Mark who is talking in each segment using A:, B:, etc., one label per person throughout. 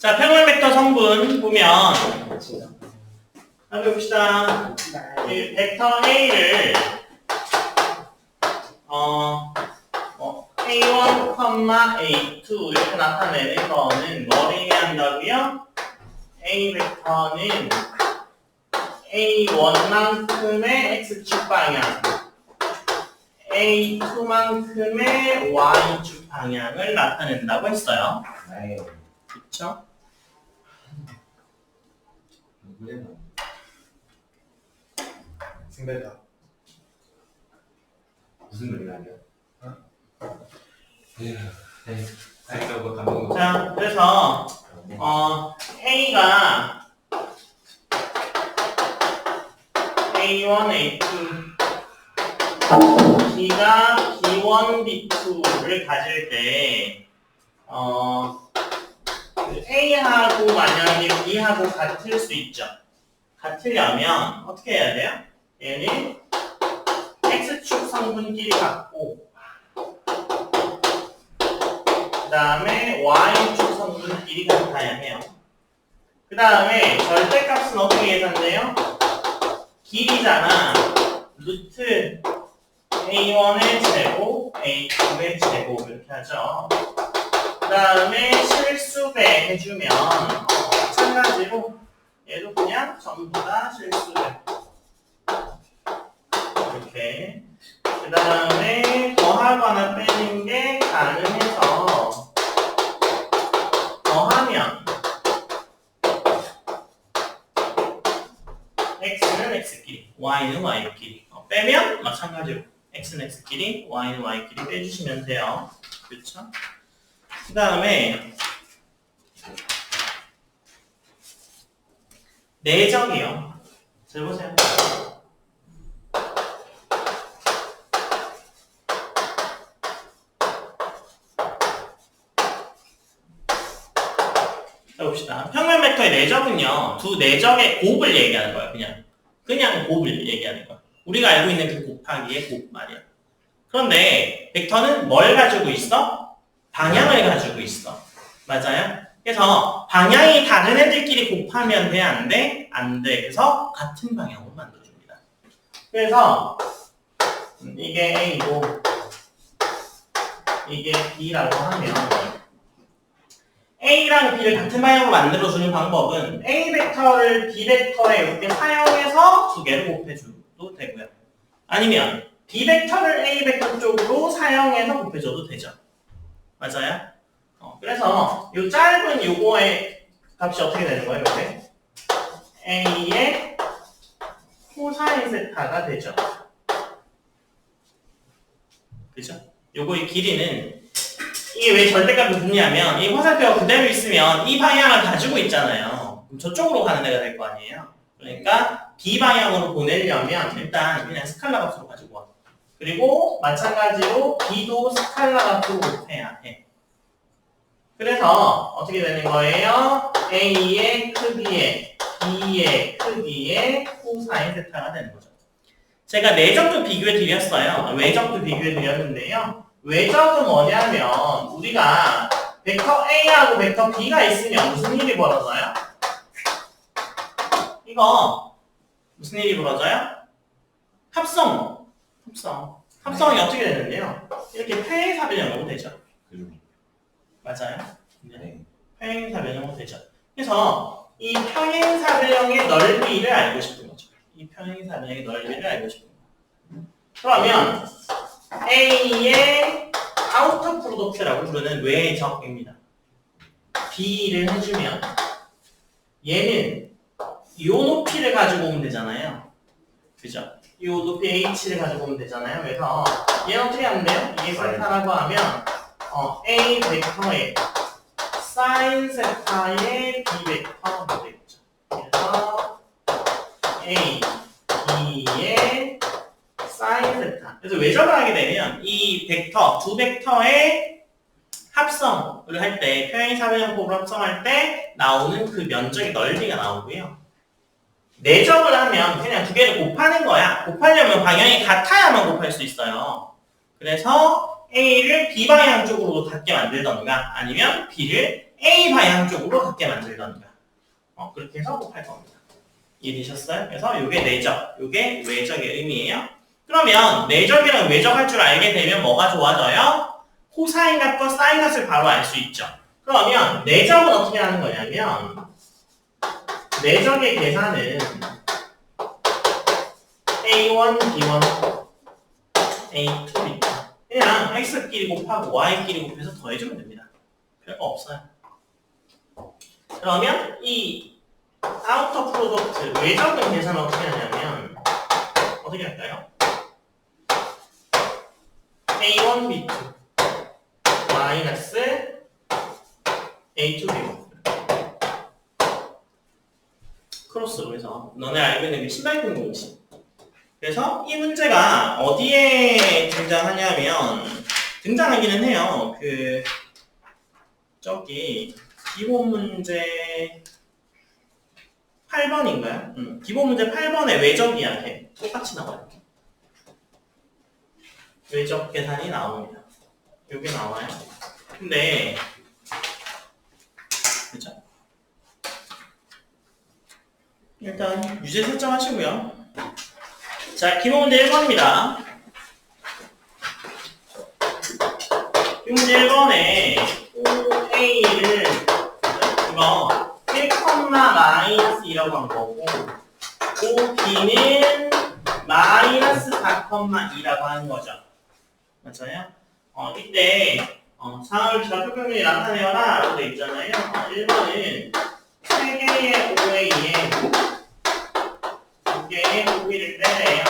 A: 자, 평면 벡터 성분 보면 한번 봅시다. 이 벡터 A를 A1, A2 이렇게 나타내는 거는 뭐를 의미한다고요? A 벡터는 A1만큼의 X축 방향, A2만큼의 Y축 방향을 나타낸다고 했어요.
B: 네.
A: 그쵸?
B: 승배다. 무슨 논리가 아니야? 네. 아이가 뭐 감동.
A: 자, 그래서 A가 A1, A2, B가 B1, B2를 가질 때 A하고 만약에 B하고 같을 수 있죠. 같으려면 어떻게 해야 돼요? 얘는 X축 성분끼리 같고 그 다음에 Y축 성분끼리 같아야 해요. 그 다음에 절대값은 어떻게 계산돼요? 길이잖아. 루트 A1의 제곱, A2의 제곱 이렇게 하죠. 그 다음에 실수배 해주면 마찬가지로 얘도 그냥 전부 다 실수배 이렇게. 그 다음에 더하거나 빼는 게 가능해서 더하면 x는 x끼리, y는 y끼리. 빼면 마찬가지로 x는 x끼리, y는 y끼리 빼주시면 돼요. 그렇죠? 그 다음에 내적이요. 잘 보세요. 자 봅시다. 평면 벡터의 내적은요. 두 내적의 곱을 얘기하는 거예요. 그냥 곱을 얘기하는 거예요. 우리가 알고 있는 그 곱하기의 곱 말이야. 그런데 벡터는 뭘 가지고 있어? 방향을 가지고 있어. 맞아요? 그래서 방향이 다른 애들끼리 곱하면 돼? 안 돼? 안 돼. 그래서 같은 방향으로 만들어줍니다. 그래서 이게 A고 이게 B라고 하면 A랑 B를 같은 방향으로 만들어주는 방법은 A 벡터를 B 벡터에 이렇게 사용해서 두 개를 곱해줘도 되고요. 아니면 B 벡터를 A 벡터 쪽으로 사용해서 곱해줘도 되죠. 맞아요? 그래서 이 짧은 요거의 값이 어떻게 되는 거예요? 이렇게 A의 코사인 세타가 되죠. 그죠? 요거의 길이는 이게 왜 절대값을 붙냐면 이 화살표가 그대로 있으면 이 방향을 가지고 있잖아요. 그럼 저쪽으로 가는 애가 될 거 아니에요. 그러니까 B 방향으로 보내려면 일단 그냥 스칼라 값으로 가지고 와. 그리고 마찬가지로 B도 스칼라 값으로 곱해야 해. 그래서 어떻게 되는 거예요? A의 크기에 B의 크기에 코사인 세타가 되는 거죠. 제가 내적도 비교해 드렸어요. 외적도 비교해 드렸는데요. 외적은 뭐냐면 우리가 벡터 A하고 벡터 B가 있으면 무슨 일이 벌어져요? 이거 무슨 일이 벌어져요? 합성이 어떻게 되는데요? 이렇게 평행사변형으로 되죠. 맞아요?
B: 네.
A: 평행사변형으로 되죠. 그래서 이 평행사변형의 넓이를 알고 싶은 거죠. 이 평행사변형의 넓이를 알고 싶은 거죠. 그러면 A의 아우터 프로덕트라고 부르는 외적입니다. B를 해주면 얘는 요 높이를 가지고 오면 되잖아요. 그죠? 요 높이 H를 가지고 오면 되잖아요. 그래서 얘는 어떻게 하면 돼요? 이게 세타라고 하면 A 벡터의 사인 세타의 B 벡터가 되겠죠. 그래서 A, B의 사인 세타. 그래서 외적을 하게 되면 이 벡터, 두 벡터의 합성을 할 때, 평행사변형법으로 합성할 때 나오는 그 면적의 넓이가 나오고요. 내적을 하면 그냥 두 개를 곱하는 거야. 곱하려면 방향이 같아야만 곱할 수 있어요. 그래서 A를 B 방향 쪽으로 닿게 만들던가 아니면 B를 A 방향 쪽으로 갖게 만들던가. 그렇게 해서 곱할 겁니다. 이해되셨어요? 그래서 이게 내적, 이게 외적의 의미예요. 그러면 내적이랑 외적할 줄 알게 되면 뭐가 좋아져요? 코사인 값과 사인 값을 바로 알 수 있죠. 그러면 내적은 어떻게 하는 거냐면 내적의 계산은 A1, B1, A2, B2 그냥 X끼리 곱하고 Y끼리 곱해서 더해주면 됩니다. 별거 없어요. 그러면 이 아우터 프로덕트 외적은 계산 어떻게 하냐면 어떻게 할까요? A1, B2 마이너스 A2, B1 크로스로 해서 너네 알고 있는 게 신발끈 공식. 그래서 이 문제가 어디에 등장하기는 해요. 저기 기본 문제 8번인가요? 기본 문제 8번의 외적이야. 똑같이 나와요. 외적 계산이 나옵니다. 요게 나와요. 근데 그죠? 일단 유제 설정하시고요. 자, 기본 문제 1번입니다. 기본 문제 1번에 OA를 이거 1,-2라고 한 거고 OB는 -4,2라고 하는 거죠. 맞아요? 이때 상을 좌표평면이 나타내어라 라고 되어 있잖아요. 1번은 3개의 OA에 2개의 OB를 빼래요.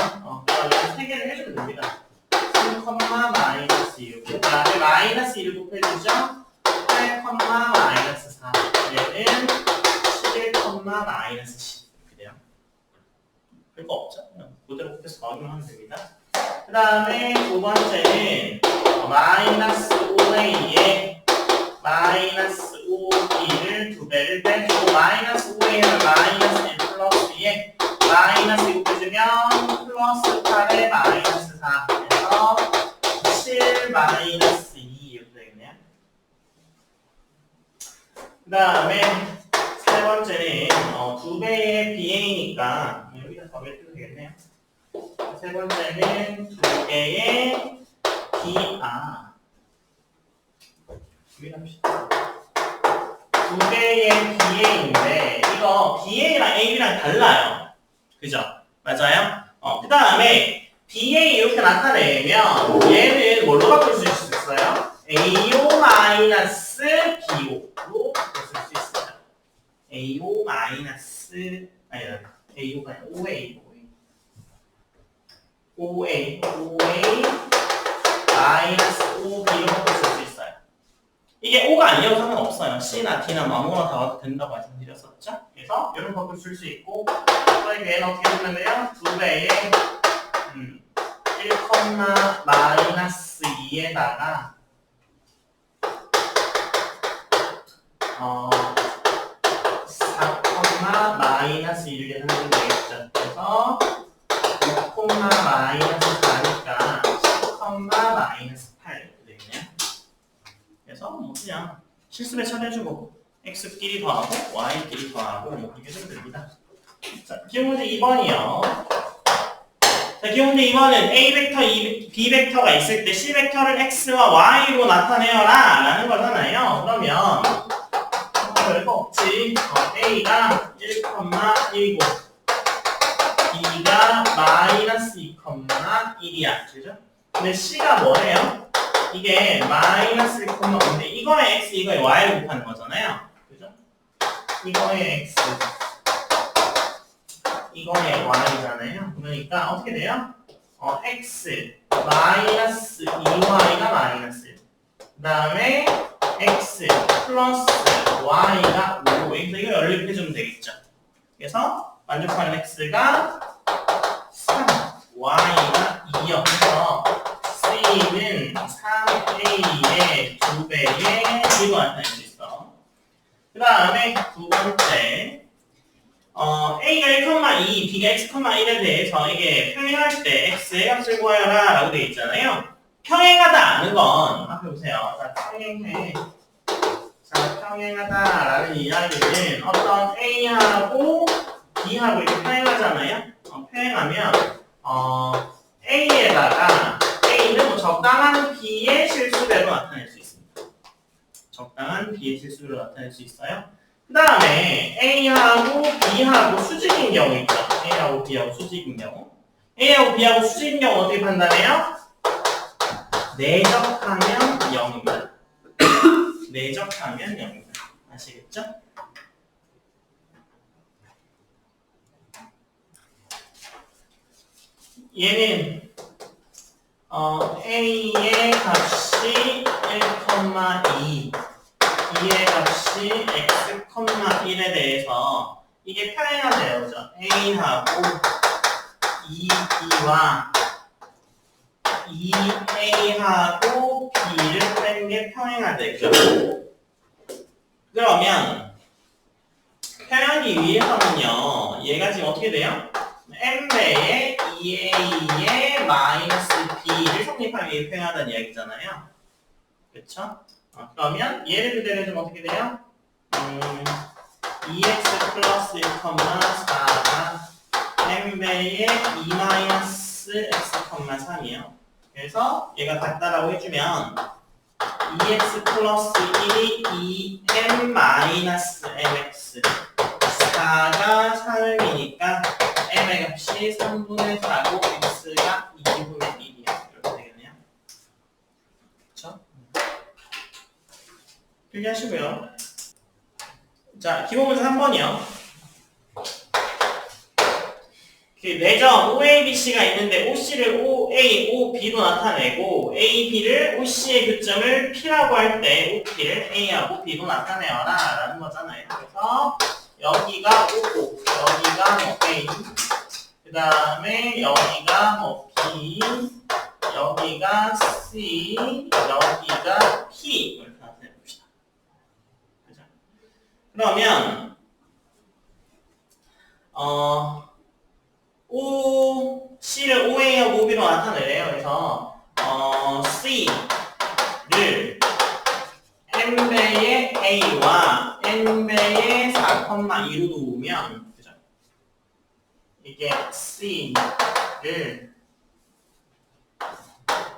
A: 그러면 3개를 해주면 됩니다. 3,-2. 그 다음에 -1을 곱해주죠. 8,-4. 얘는 11,-10. 이렇게 돼요. 별거 없죠? 그냥 그대로 곱해서 나오기만 하면 됩니다. 그 다음에 두 번째는 -5a에 -5b를 2배를 빼주고 -5a를 -1 플러스에 마이너스 6해주면 플러스 8에 -4 그래서 7-2 이렇게 되겠네요. 그 다음에 세 번째는 2배의 BA니까 여기다 더 빼주면 되겠네요. 세 번째는 2개의 두 개의 BA인데 이거 BA랑 AB랑 달라요. 그죠? 맞아요? 그 다음에 BA 이렇게 나타내면 얘는 뭘로 바꿀 수 있어요? AO-BO로 바꿀 수 있어요. AO- AO가 아니라 OA OB로 바꿀 수 있어요. 이게 O가 아니어도 상관없어요. C나 D나 아무거나 다 와도 된다고 말씀드렸었죠? 그래서 이런 바꿀 쓸 수 있고 그러니까 얘는 어떻게 보면 돼요? 2배의 1,-2에다가 4,-1을 하면 되겠죠. 그래서 6,-4니까 10,-8 이렇게 되겠네요. 그래서 뭐 그냥 실습에 처리해주고 x끼리 더하고 y끼리 더하고 뭐 이렇게 해주면 됩니다. 자, 기본 문제 2번이요. 자, 기본 문제 2번은 a 벡터, b 벡터가 있을 때 c 벡터를 x와 y로 나타내어라 라는 거잖아요. 그러면 별거 없지. a가 1,1고 b가 -2,1이야. 그죠? 근데 c가 뭐래요? 이게 -1,5인데 이거에 x, 이거에 y를 곱하는 거잖아요. 그죠? 이거에 x, 이거에 y잖아요. 그러니까 어떻게 돼요? x -2y가 -1. 그 다음에 x 플러스 y가 5. 그래서 이거 연립해주면 되겠죠. 그래서 만족하는 x가 3, y가 2요. 그래서 C는 3A의 2배의 2로 나타낼 수 있어. 그 다음에 두 번째, A가 1,2, B가 x,1에 대해서 이게 평행할 때 x의 값을 구하여라 라고 되어 있잖아요. 평행하다 아는 건 앞에 보세요. 자, 평행해. 자, 평행하다라는 이야기는 어떤 A하고 B하고 이렇게 평행하잖아요. 평행하면 A에다가 A는 뭐 적당한 B의 실수배로 나타낼 수 있습니다. 적당한 B의 실수배로 나타낼 수 있어요. 그 다음에 A하고 B하고 수직인 경우 있죠. A하고 B하고 수직인 경우. A하고 B하고 수직인 경우 어떻게 판단해요? 내적하면 0입니다. 내적하면 0입니다. 아시겠죠? 얘는 A의 값이 1,2 B의 값이 x, 1에 대해서 이게 평행하대요. 그죠? A하고 2B와 2A하고 B를 뺀 게 평행하대요. 그러면 평행하기 위해서는요. 얘가 지금 어떻게 돼요? m배의 2A의 마이너스 B를 성립하기 위해 평행하다는 이야기잖아요. 그렇죠? 그러면 얘를 그대로 해주면 어떻게 돼요? 2x 플러스 1,4가 m배의 2 마이너스 x, 3이에요. 그래서 얘가 같다라고 해주면 2x 플러스 1이 2m 마이너스 mx 4가 3이니까 m의 값이 3분의 4고 x가 2분의 1이야. 이렇게 되겠네요. 그렇죠? 필기하시고요. 자, 기본문제 3번이요. 내점 OABC가 있는데 OC를 OA, OB로 나타내고 AB를 OC의 교점을 P라고 할 때 OP를 A하고 B로 나타내어라 라는 거잖아요. 그래서 여기가 O, 여기가 뭐 A, 그 다음에 여기가 뭐 B, 여기가 C, 여기가 P 이렇게 나타내 봅시다. 그죠? 그러면 C를 OA하고 OB로 나타내래요. 그래서 C를 n배의 A와 n배의 4,2로 놓으면 그죠? 이게 C를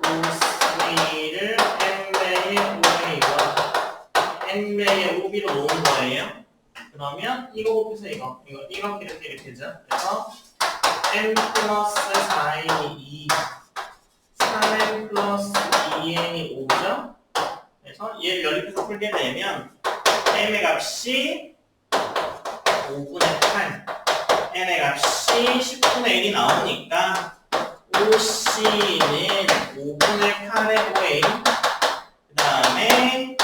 A: OC를 n배의 OA와 n배의 OB로 놓은 거예요. 그러면 이거 곱해서 이거 이렇게 되죠. 그래서 n 플러스 4n이 2, 4n 플러스 2n이 5죠. 그래서 얘를 연립해서 풀게 되면 m의 값이 5분의 8, n의 값이 10분의 1이 나오니까 OC는 5분의 8의 OA, 그 다음에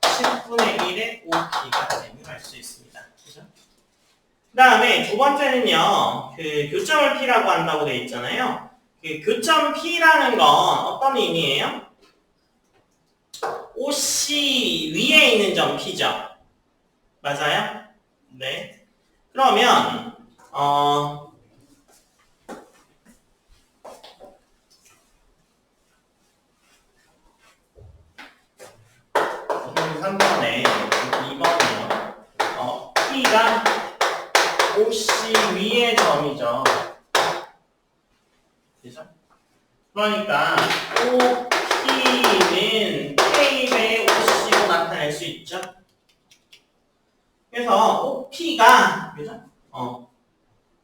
A: 10분의 1의 OP가 되는 걸 알 수 있습니다. 그죠? 그 다음에 두 번째는요, 그 교점을 P라고 한다고 되어 있잖아요. 그 교점 P라는 건 어떤 의미예요? OC 위에 있는 점 P죠. 맞아요? 네. 그러면 문제 3번에 2번이요. P가 OC 위의 점이죠. 그죠? 그러니까 OP는 K배의 OC로 나타낼 수 있죠. 그래서 OP가 그죠?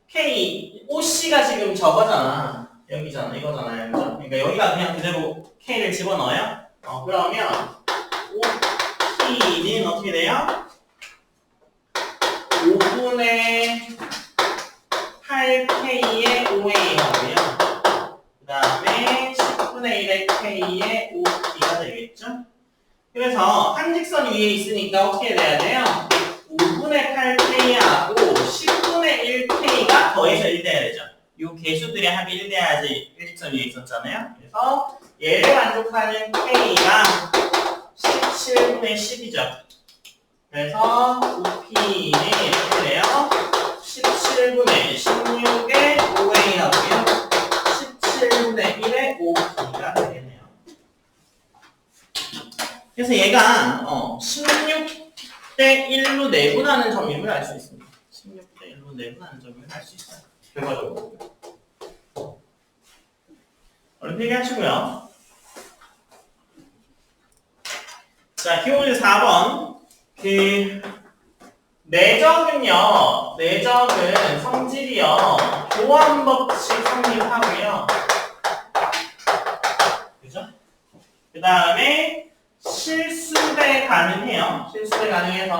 A: K OC가 지금 저거잖아. 여기잖아. 이거잖아요. 그죠? 그러니까 여기가 그냥 그대로 K를 집어넣어요. 그러면 OP는 어떻게 돼요? 5분의 8K의 OA 하고요. 그 다음에 10분의 1의 K의 OP가 되겠죠? 그래서 한 직선 위에 있으니까 어떻게 돼야 돼요? 5분의 8K하고 10분의 1K가 더해서 1 돼야 되죠. 이 개수들의 합이 1 돼야지 일직선 위에 있었잖아요. 그래서 얘를 만족하는 K가 17분의 10이죠. 그래서 OP는 이렇게 돼요. 17분의 16의 OA 하고요. 17분의 1의 OP가 되겠네요. 그래서 얘가 16 16대 1로 내분하는 점임을 알 수 있습니다. 16대 1로 내분하는 점임을 알 수 있어요. 결과적으로. 얼른 필기하시고요. 자, 기호문 4번. 내적은 성질이요. 교환법칙 성립하고요. 그죠? 그 다음에 실수배 가능해요. 실수배 가능해서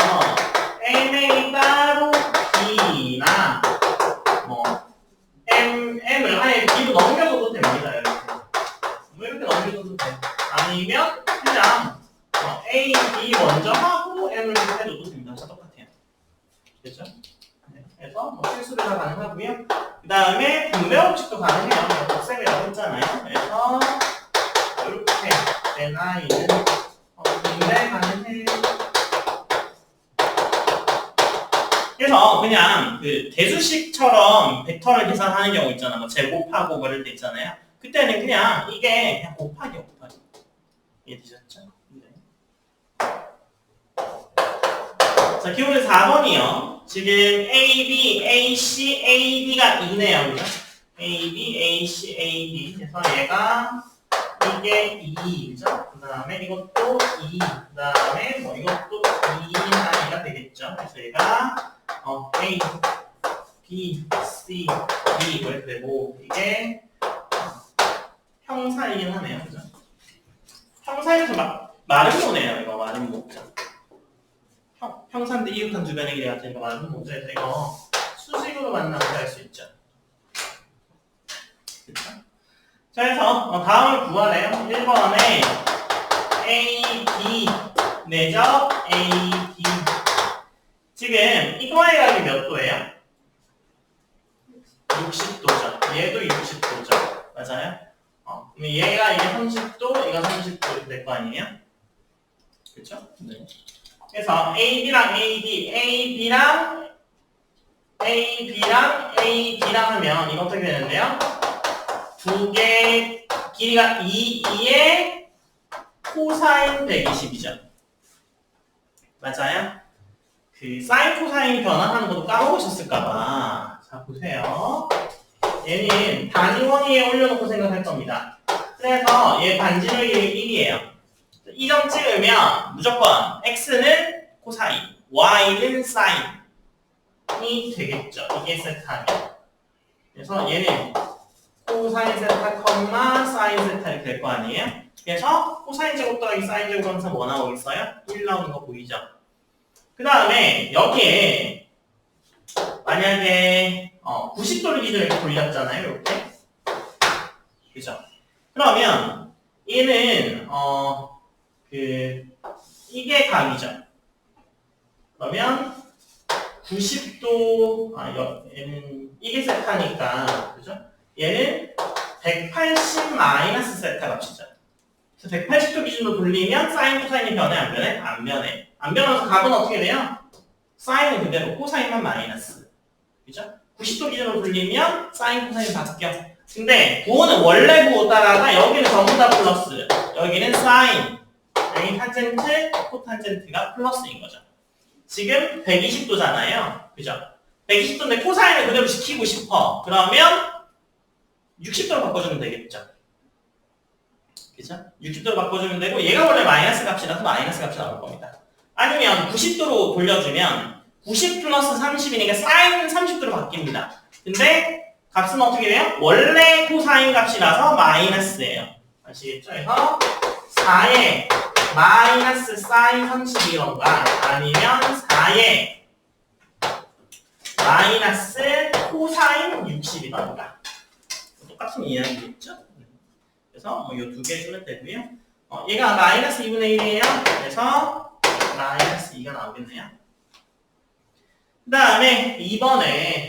A: MA 따로 B나 M을 아예 B로 넘겨줘도 됩니다. 이렇게. 이렇게 넘겨줘도 돼. 아니면 그냥 A, B 먼저 하고 M을 해줘도 됩니다. 똑같아요. 그렇죠? 네. 그래서 실수배가 가능하고요. 그 다음에 분배법칙도 가능해요. 복셈이라고 했잖아요. 그래서 이렇게 내 나이는 분배 가능해. 그래서 그냥 그 대수식처럼 벡터를 계산하는 경우 있잖아. 뭐 제곱하고 뭐 이럴 때 있잖아요. 그때는 그냥 이게 그냥 곱하기. 이해되셨죠? 네. 자, 기호문 4번이요. 지금 A, B, A, C, A, D가 2네요. 그죠? A, B, A, C, A, D. 그래서 얘가 이게 2, 그죠? 그 다음에 이것도 2, 그 다음에 뭐 이것도 2 단위가 되겠죠. 그래서 얘가 A, B, C, D 이렇게 되고 이게 형사이긴 하네요. 그죠? 형사에서 마름모네요. 이거 마름모죠. 형사인데 이웃한 주변의 길이 같으니까 마름모죠. 그래서 이거 수식으로 만나면 할 수 있죠. 그쵸? 자, 그래서 다음을 구하래요. 1번에 A, B 내적 A, B. 지금 이거의 각이 몇 도예요? 60도죠. 얘도 60도죠. 맞아요? 그럼 얘가 이게 30도, 얘가 30도 이렇게 될 거 아니에요? 그쵸? 네. 그래서 AB랑 AD, AB랑 AD랑 하면 이거 어떻게 되는데요? 두 개 길이가 2에 코사인 120이죠. 맞아요? 그 사인 코사인 변화하는 것도 까먹으셨을까봐. 자, 보세요. 얘는 단위 원위에 올려놓고 생각할 겁니다. 그래서 얘 반지름 길이 1이에요. 이 점 찍으면 무조건 x는 코사인, y는 사인이 되겠죠. 이게 세타면. 그래서 얘는 코사인 세타, 사인 세타 이렇게 될 거 아니에요? 그래서 코사인 제곱 더하기 사인 제곱 하면서 뭐 나오겠어요? 1 나오는 거 보이죠? 그 다음에 여기에 만약에 90도를 기준으로 이렇게 돌렸잖아요. 이렇게. 그죠? 그러면 얘는 이게 각이죠. 그러면 90도 얘는 이게 세타니까 그죠? 얘는 180 마이너스 세타 값이죠. 그래서 180도 기준으로 돌리면 사인 코사인이 변해 안 변해? 안 변해. 안 변하면서 값은 어떻게 돼요? 사인은 그대로 코사인만 마이너스. 그죠? 90도 기준으로 돌리면 사인 코사인 바뀌어. 근데 부호는 원래 부호 따라가 여기는 전부 다 플러스. 여기는 사인. 여기 탄젠트, 코탄젠트가 플러스인 거죠. 지금 120도잖아요. 그죠? 120도인데 코사인을 그대로 지키고 싶어. 그러면 60도로 바꿔주면 되겠죠. 그죠? 60도로 바꿔주면 되고 얘가 원래 마이너스 값이라서 마이너스 값이 나올 겁니다. 아니면 90도로 돌려주면 90 플러스 30이니까 사인 30도로 바뀝니다. 근데 값은 어떻게 돼요? 원래 코사인 값이라서 마이너스예요. 아시겠죠? 그래서 4에 마이너스 사인 30이던가 아니면 4에 마이너스 코사인 60이던가 똑같은 이야기겠죠? 그래서 이 두 개 쓰면 되고요. 얘가 마이너스 2분의 1이에요. 그래서 마이너스 2가 나오겠네요. 그 다음에 2번에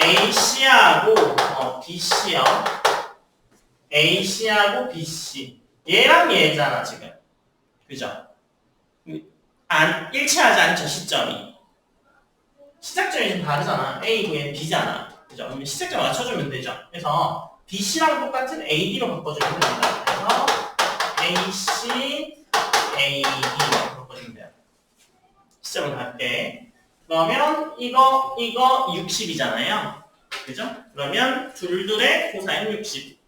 A: AC하고 BC요. AC하고 BC. 얘랑 얘잖아, 지금. 그죠? 일치하지 않죠, 시점이. 시작점이 좀 다르잖아. A고 얘는 B잖아. 그죠? 그러면 시작점 맞춰주면 되죠. 그래서 BC랑 똑같은 AD로 바꿔주면 됩니다. 그래서 AC, AD로 바꿔주면 바꿔주면 돼요. 시점을 갖게. 그러면 이거 60이잖아요. 그죠? 그러면 둘둘의 코사인 60.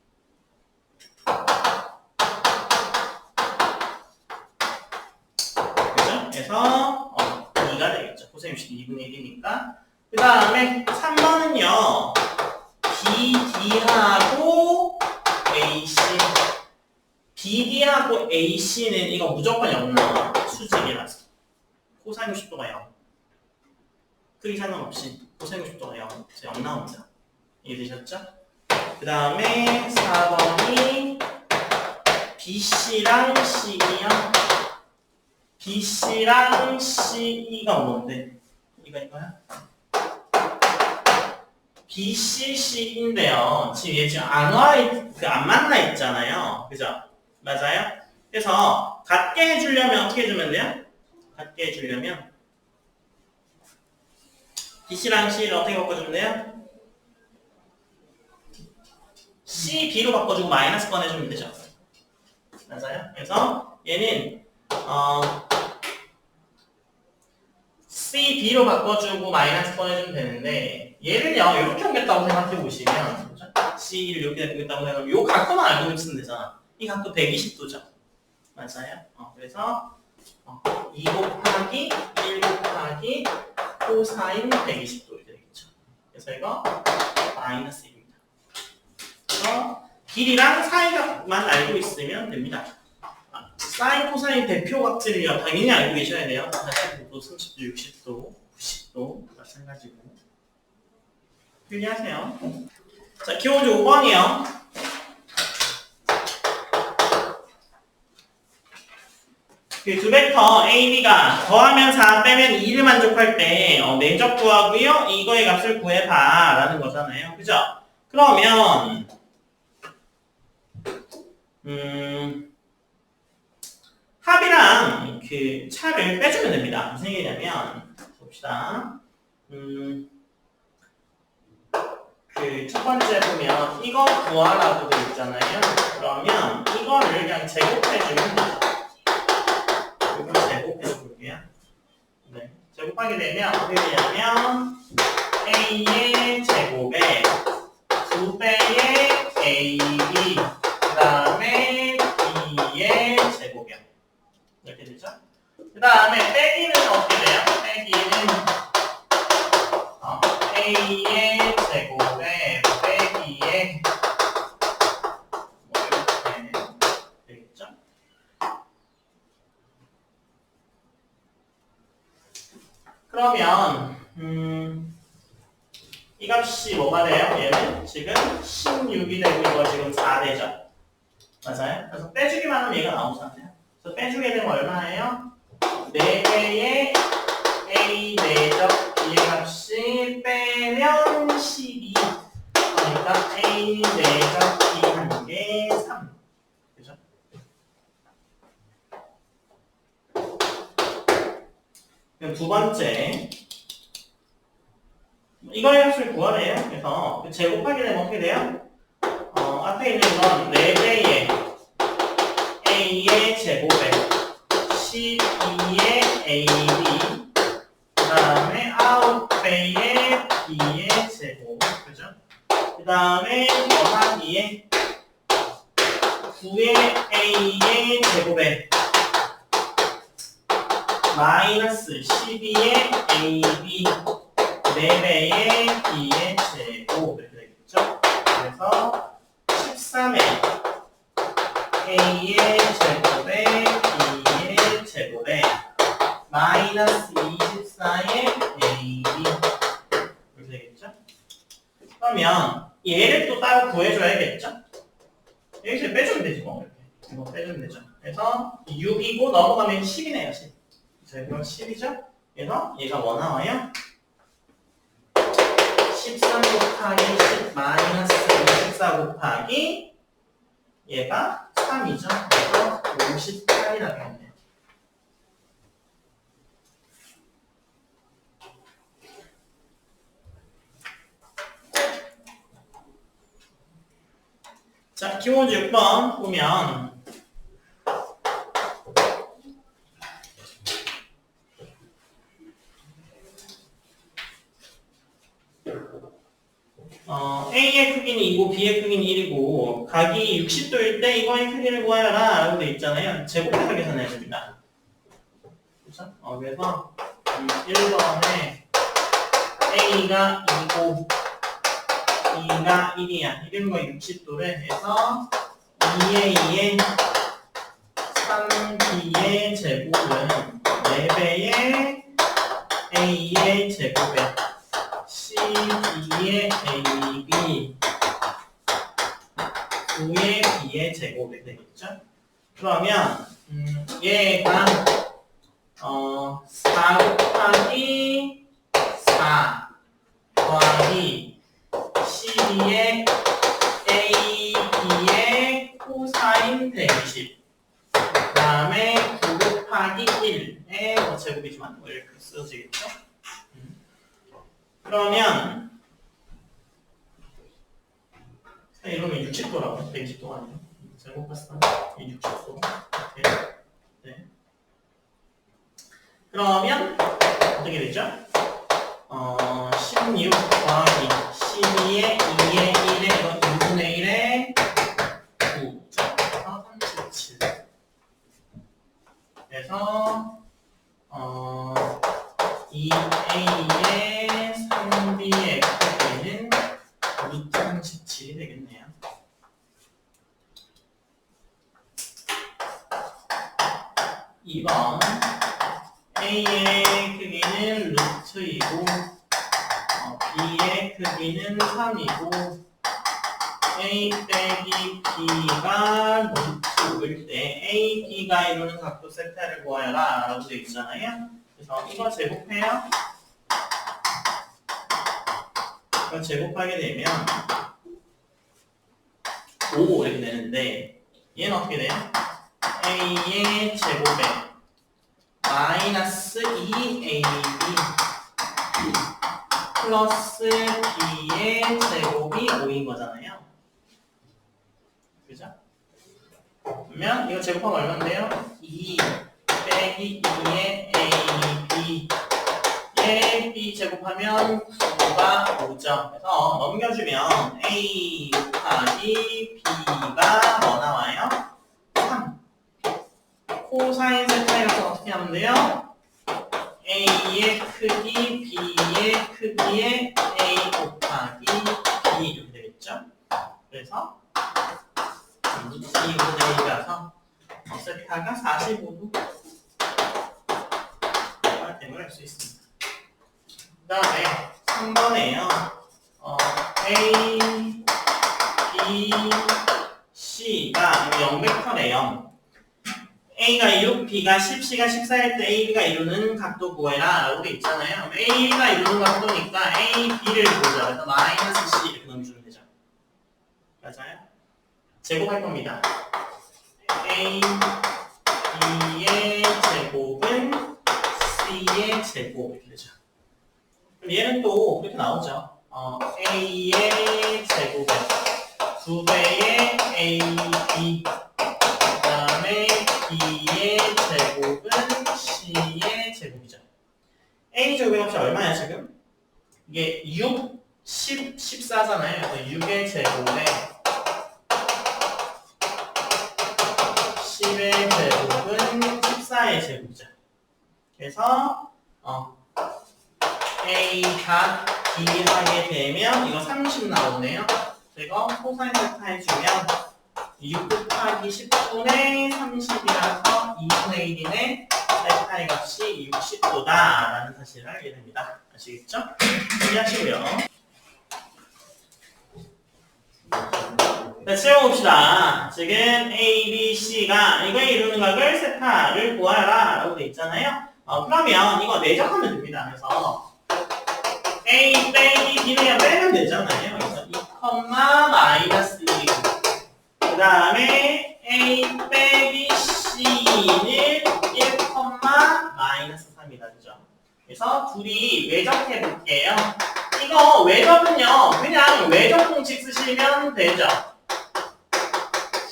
A: 그죠? 그래서 2가 되겠죠. 코사인 60이 2분의 1이니까. 그 다음에 3번은요. BD하고 AC. BD하고 AC는 이거 무조건 0 나와. 수직이라서. 코사인 60도가 0. 크기 상관없이 코사인 60도가 0. 그래서 0 나옵니다. 이해되셨죠? 그 다음에 4번이 BC랑 CE요. BC랑 CE가 뭔데? 이거야? BC, CE인데요. 지금 얘 지금 안 만나 있잖아요. 그죠? 맞아요? 그래서 같게 해주려면 어떻게 해주면 돼요? 같게 해주려면 BC랑 CE를 어떻게 바꿔주면 돼요? C, B로 바꿔주고 마이너스 꺼내주면 되죠. 맞아요? 그래서 얘는 C, B로 바꿔주고 마이너스 꺼내주면 되는데 얘를요 이렇게 옮겼다고 생각해 보시면 그렇죠? C를 이렇게 옮겼다고 생각하면 요 각도만 알고 있으면 되잖아. 이 각도 120도죠. 맞아요? 그래서 2 곱하기 1 곱하기 코사인 120도 이렇게 되겠죠. 그래서 이거 마이너스 1입니다. 그래서 길이랑 사이각만 알고 있으면 됩니다. 사인, 코사인 대표각들이요. 당연히 알고 계셔야 돼요. 45도, 30도, 60도, 90도 마찬가지고. 필기하세요. 자, 기호문제 5번이요. 그 두 벡터 A, B가 더하면 4 빼면 2를 만족할 때 내적 구하고요. 이거의 값을 구해봐 라는 거잖아요. 그죠? 그러면 합이랑 그 차를 빼주면 됩니다. 무슨 얘기냐면 봅시다. 그 첫 번째 보면 이거 구하라고 돼 있잖아요. 그러면 이거를 그냥 제곱해주면 되죠. 이걸 제곱해줘 볼게요. 네. 제곱하게 되면 어떻게 되냐면 A의 제곱에 2배의 AB 그 다음에 B의 제곱이요. 이렇게 되죠? 그 다음에 빼기는 어떻게 돼요? 빼기는 A의 제곱에 빼기에 뭐 이렇게 되겠죠? 그러면 이 값이 뭐가 돼요? 얘는 지금 16이 되고 이거 지금 4되죠? 맞아요? 그래서 빼주기만 하면 얘가 나오잖아요. 그래서 빼주게 되면 얼마예요? 4배의 A 내적 B의 값이 빼면 12. 그러니까 A 내적 B 한 개 3. 그죠? 그럼 두 번째. 이거의 값을 구하래요. 그래서 제곱하게 되면 어떻게 돼요? 앞에 있는 건 4배의 A의 제곱에 12의 AB 그 다음에 9배의 B의 제곱 그죠? 그 다음에 더하기에 9의 A의 제곱에 마이너스 12의 AB 4배의 B의 제곱 이렇게 되겠죠? 그래서 13의 A의 제곱에 B의 제곱에 마이너스 24의 AB 이렇게 되겠죠? 그러면 얘를 또 따로 구해줘야겠죠? 여기서 빼주면 되지 뭐 이렇게 이거 빼주면 되죠. 그래서 6이고 넘어가면 10이네요 10. 그래서 이거 10이죠? 그래서 얘가 뭐 나와요? 13 곱하기 10 마이너스 54 곱하기 얘가 3이죠. 그래서 58이라고 하면 돼요. 자, 기호문제 6번 보면 A의 크기는 2고 B의 크기는 1이고 각이 60도일 때 이거의 크기를 구하여라 라고 돼 있잖아요. 제곱해서 계산해야 됩니다. 그렇죠? 그래서 1번에 A가 2고 B가 1이야. 이런 거 60도를 해서 2A의 3B의 제곱은 4배의 A의 제곱에 CB의 AB 9의 B의 제곱이 되겠죠? 그러면 얘가 4 곱하기 4 더하기 CB의 AB의 코사인 120 그 다음에 9 곱하기 1의 제곱이지만 이렇게 쓰여지겠죠? 그러면 이러면 60도라고 120도가 아니라 제곱했으면 60도 이렇게. 네. 그러면 어떻게 되죠? 16 더하기 12의 2의 1의 2분의 1의 9 37 그래서 2A의 3B의 크기는 루트 37이 되겠네요. (2번) A의 크기는 루트이고 B의 크기는 3이고 A 빼기 B가 루트일 때 A, B가 이루는 각도 세타를 구하여라 라고 되어 있잖아요. 그래서 이거 제곱해요. 이거 제곱하게 되면 5 이렇게 되는데 얘는 어떻게 돼요? A의 제곱에 마이너스 2AB 플러스 B의 제곱이 5인 거잖아요. 그죠? 그러면 이거 제곱하면 얼마인데요? 2 빼기 2의 AB 의 B 제곱하면 9가 5죠. 그래서 넘겨주면 A 곱하기 B가 뭐 나와요? 3. 코사인 세타이라서 어떻게 하면 돼요? A의 크기, B의 크기에 A 곱하기 B 이렇게 되겠죠? 그래서 루트 2분의 1이라서 세타가 45도 을 할 수 있습니다. 그 다음에 3번에요. A, B, C가 0벡터래 0. A가 2, B가 10, C가 14일 때 A, B가 이루는 각도 구해라 라고 돼 있잖아요. A가 이루는 각도니까 A, B를 보자. 그래서 마이너스 C 이렇게 넘겨주면 되죠. 맞아요? 제곱할 겁니다. A, B의 제곱은 C의 제곱 이렇게 되죠. 그럼 얘는 또 이렇게 나오죠. A의 제곱에 2배의 AB 그 다음에 B의 제곱은 C의 제곱이죠. A 제곱의 값이 얼마야 지금? 이게 6, 10, 14잖아요. 그래서 6의 제곱에 10의 제곱은 14의 제곱이죠. 그래서 A 각 B 하게 되면 이거 30 나오네요. 이거 코사인 세타 해주면 6 곱하기 10분의 30이라서 2분의 1이네 세타의 값이 60도다 라는 사실을 알게 됩니다. 아시겠죠? 이해하시고요. 자, 채워봅시다. 지금 A, B, C가 이거에 이루는 각을 세타를 구하라 라고 돼 있잖아요. 그러면 이거 내적하면 됩니다. 그래서 A 빼기 B는 그냥 빼면 되잖아요. 그래서 2, 마이너스 1이고 그 다음에 A 빼기 C는 1, 마이너스 3이다. 그죠? 그래서 둘이 외적해 볼게요. 이거 외적은요, 그냥 외적 공식 쓰시면 되죠.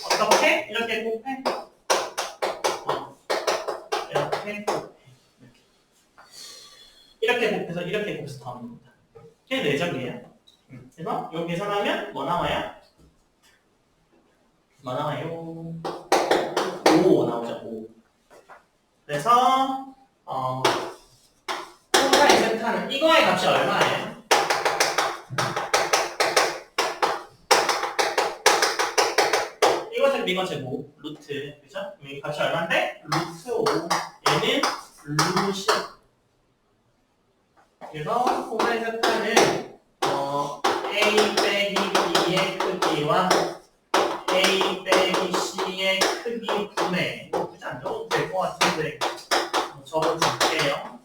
A: 어떻게? 이렇게 곱해. 이렇게 곱해. 이렇게 곱해서 이렇게 곱해서 더하는 겁니다. 이게 내적이에요. 그래서 이거 계산하면 뭐 나와요? 뭐 나와요? 5 나오죠. 5. 그래서 코사인 세타는 이거의 값이 얼마예요? 이거 제곱 루트 그죠? 이 값이 얼마인데? 루트 5 얘는 루트 그래서 코사인 세타는 A 빼기 B의 크기와 A 빼기 C의 크기 분의 굳이 안 적어도 될 것 같은데 적어줄게요.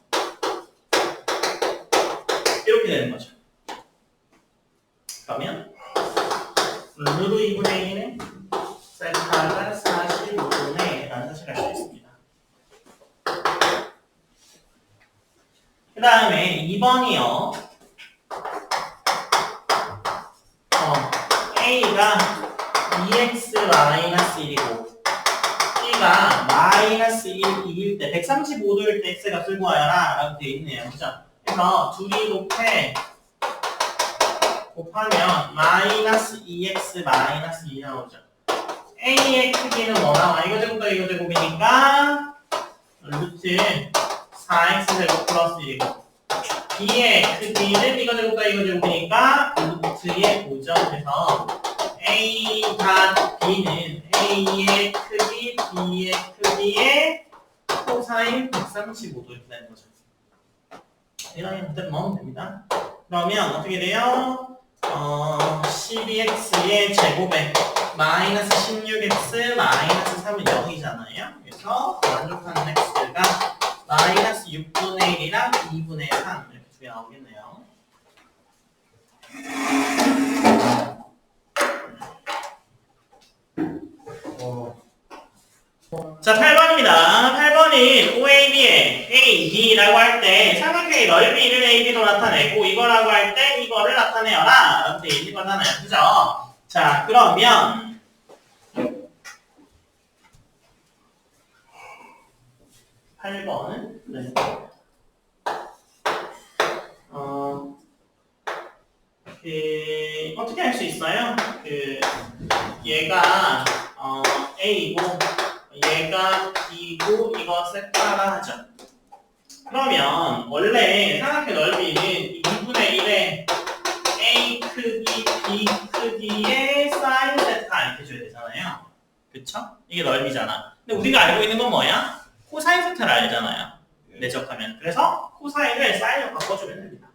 A: 이렇게 되는 거죠. 그러면 루트 2분의 1에 세타가 45분의 라는 사실을 알 수 있습니다. 그 다음에 2번이요. A가 2x-1이고 B가 마이너스 1일 때 135도일 때 x가 쓸고 와야라 라고 되어 있네요. 그죠? 그래서 둘이 곱하면 마이너스 2x 마이너스 2 나오죠. A의 크기는 뭐 나와? 이거 제곱 더 이거 제곱이니까 루트 4x 제곱 플러스 1이고 B의 크기는 이거 제곱 더 이거 제곱이니까 루트의 5점 해서 A 닷 B는 A의 크기, B의 크기의 코사인 135도 이렇게 되는 거죠. 이런 것들 넣으면 됩니다. 그러면 어떻게 돼요? 12x의 제곱에 마이너스 16x 마이너스 3은 0이잖아요. 그래서 만족하는 x가 마이너스 6분의 1이랑 2분의 3 이렇게 두 개 나오겠네요. 자, 8번입니다. 8번이 OAB에 A, B라고 할 때 삼각형의 넓이를 A, B로 나타내고 이거라고 할 때 이거를 나타내어라 라고 돼 있는 거잖아요. 그죠? 자, 그러면 8번은 네. 어떻게 할 수 있어요? 얘가 A이고 얘가 B고 이거 세타라 하죠. 그러면 원래 삼각형 넓이는 2분의 1의 A 크기, B 크기의 사인 세타 이렇게 줘야 되잖아요. 그쵸? 이게 넓이잖아. 근데 우리가 알고 있는 건 뭐야? 코사인 세타를 알잖아요. 내적하면. 그래서 코사인을 사인으로 바꿔주면 됩니다.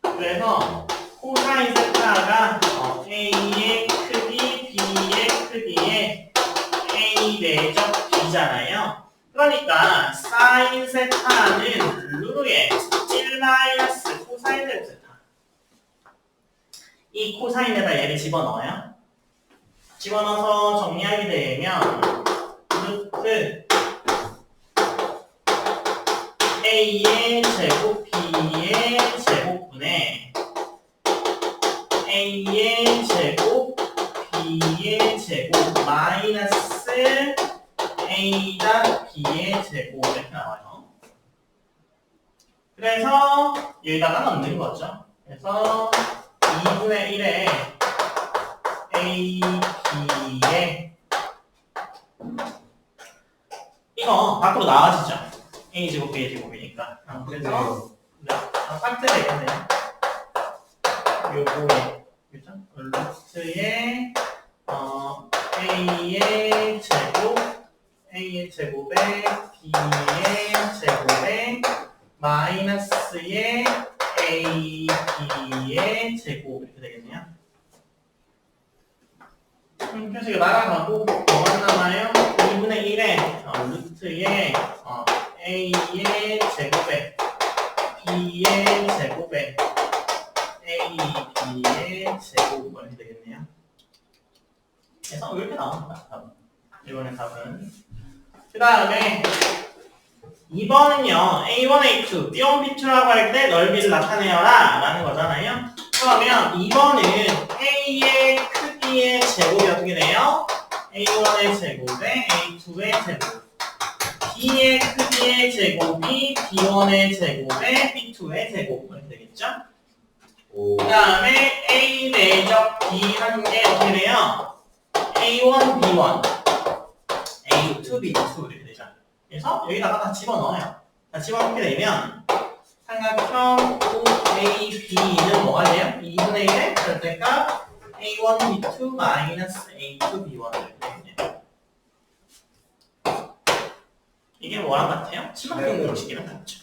A: 그래서 코사인 세타가 A의 크기, B의 크기의 A 내적 B잖아요. 그러니까 사인 세타는 루트의 1 마이너스 코사인 제곱 세타. 이 코사인에다 얘를 집어넣어요. 집어넣어서 정리하게 되면 루트 A의 제곱 B의 제곱분의 A의 제곱 B의 제곱 마이너스 A다 B의 제곱 이렇게 나와요. 그래서 여기다가 넣는 거죠. 그래서 2분의 1에 A, B의 이거 밖으로 나와지죠. A 제곱 B의 제곱이니까. 그래서 삭제 되겠네요. 요거에 그죠? 루트에 A의 제곱 A의 제곱에 B의 제곱에 마이너스의 A, B의 제곱 이렇게 되겠네요. 그래서 이거 날아가고 뭐가 남아요? 2분의 1에 루트에 A의 제곱에 B의 제곱에 A, B의 제곱 이렇게 되겠네요. 그래서 이렇게 나옵니다. 답은. 이번에 답은. 그 다음에 2번은요. A1, A2, B1, B2라고 할 때 넓이를 나타내어라 라는 거잖아요. 그러면 2번은 A의 크기의 제곱이 어떻게 돼요? A1의 제곱에 A2의 제곱 B의 크기의 제곱이 B1의 제곱에 B2의 제곱 이렇게 되겠죠?
B: 오.
A: 그 다음에 A 내적 B 한 게 어떻게 돼요? A1, B1, A2, B2 이렇게 되죠. 그래서 여기다가 다 집어넣어요. 다 집어넣게 되면 삼각형 OAB는 뭐가 돼요? 2분의 1의 절대값 A1, B2 마이너스 A2, B1 이렇게 돼요. 이게 뭐랑 같아요? 심학경 공식이랑 같죠.